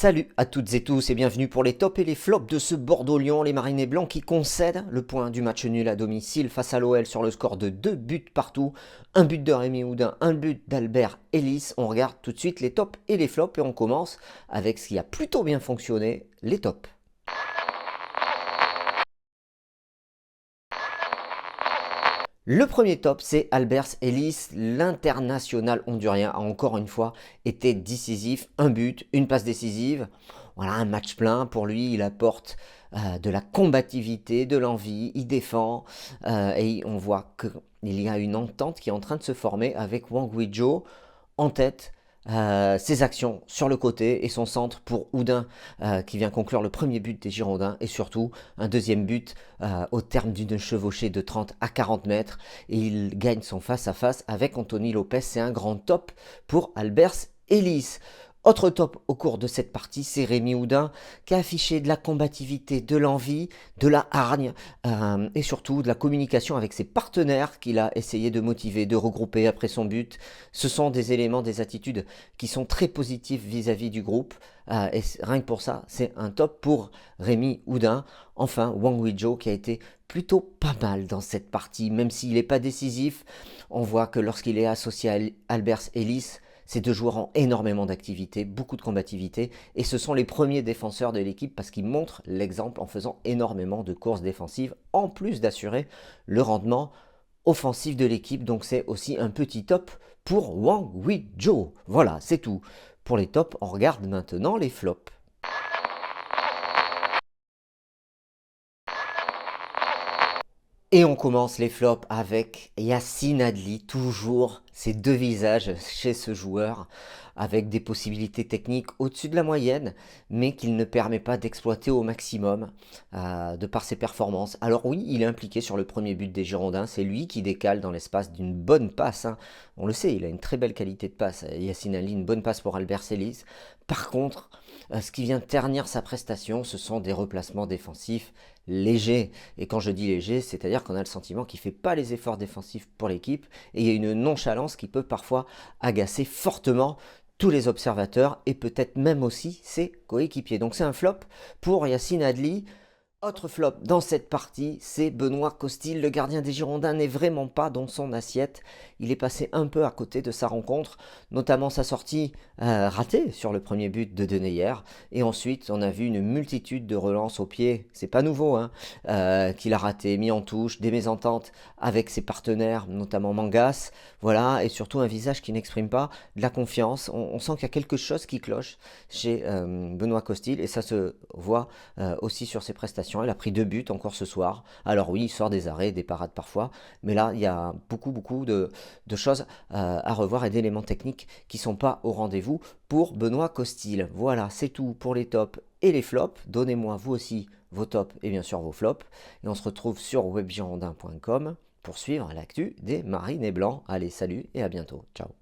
Salut à toutes et tous et bienvenue pour les tops et les flops de ce Bordeaux-Lyon, les Marinés Blancs qui concèdent le point du match nul à domicile face à l'OL sur le score de 2 buts partout, un but de Rémi Houdin, un but d'Albert Ellis. On regarde tout de suite les tops et les flops et on commence avec ce qui a plutôt bien fonctionné, les tops. Le premier top, c'est Albert Ellis, l'international hondurien a encore une fois été décisif, un but, une passe décisive, voilà un match plein pour lui, il apporte de la combativité, de l'envie, il défend et on voit qu'il y a une entente qui est en train de se former avec Wang Weizhou en tête. Ses actions sur le côté et son centre pour Houdin qui vient conclure le premier but des Girondins et surtout un deuxième but au terme d'une chevauchée de 30 à 40 mètres et il gagne son face-à-face avec Anthony Lopez. C'est un grand top pour Albert Ellis. Autre top au cours de cette partie, c'est Rémi Houdin qui a affiché de la combativité, de l'envie, de la hargne et surtout de la communication avec ses partenaires qu'il a essayé de motiver, de regrouper après son but. Ce sont des éléments, des attitudes qui sont très positifs vis-à-vis du groupe et rien que pour ça, c'est un top pour Rémi Houdin. Enfin, Wang Weizhou qui a été plutôt pas mal dans cette partie, même s'il n'est pas décisif. On voit que lorsqu'il est associé à Albert Ellis, ces deux joueurs ont énormément d'activité, beaucoup de combativité et ce sont les premiers défenseurs de l'équipe parce qu'ils montrent l'exemple en faisant énormément de courses défensives en plus d'assurer le rendement offensif de l'équipe. Donc c'est aussi un petit top pour Wang Weizhou. Voilà, c'est tout. Pour les tops, on regarde maintenant les flops. Et on commence les flops avec Yacine Adli, toujours ces deux visages chez ce joueur, avec des possibilités techniques au-dessus de la moyenne, mais qu'il ne permet pas d'exploiter au maximum de par ses performances. Alors oui, il est impliqué sur le premier but des Girondins, c'est lui qui décale dans l'espace d'une bonne passe. On le sait, il a une très belle qualité de passe. Yacine Adli, une bonne passe pour Albert Ellis. Par contre, ce qui vient ternir sa prestation, ce sont des replacements défensifs légers. Et quand je dis léger, c'est-à-dire qu'on a le sentiment qu'il ne fait pas les efforts défensifs pour l'équipe et il y a une nonchalance qui peut parfois agacer fortement tous les observateurs et peut-être même aussi ses coéquipiers. Donc c'est un flop pour Yacine Adli. Autre flop dans cette partie, c'est Benoît Costil. Le gardien des Girondins n'est vraiment pas dans son assiette. Il est passé un peu à côté de sa rencontre, notamment sa sortie ratée sur le premier but de Deneyer. Et ensuite, on a vu une multitude de relances au pied. C'est pas nouveau, qu'il a raté, mis en touche, des mésententes avec ses partenaires, notamment Mangas. Voilà, et surtout un visage qui n'exprime pas de la confiance. On sent qu'il y a quelque chose qui cloche chez Benoît Costil et ça se voit aussi sur ses prestations. Il a pris 2 buts encore ce soir. Alors oui, il sort des arrêts, des parades parfois, mais là, il y a beaucoup de choses à revoir et d'éléments techniques qui ne sont pas au rendez-vous pour Benoît Costil. Voilà, c'est tout pour les tops et les flops. Donnez-moi vous aussi vos tops et bien sûr vos flops. Et on se retrouve sur webgirondin.com pour suivre l'actu des Marinés Blancs. Allez, salut et à bientôt. Ciao.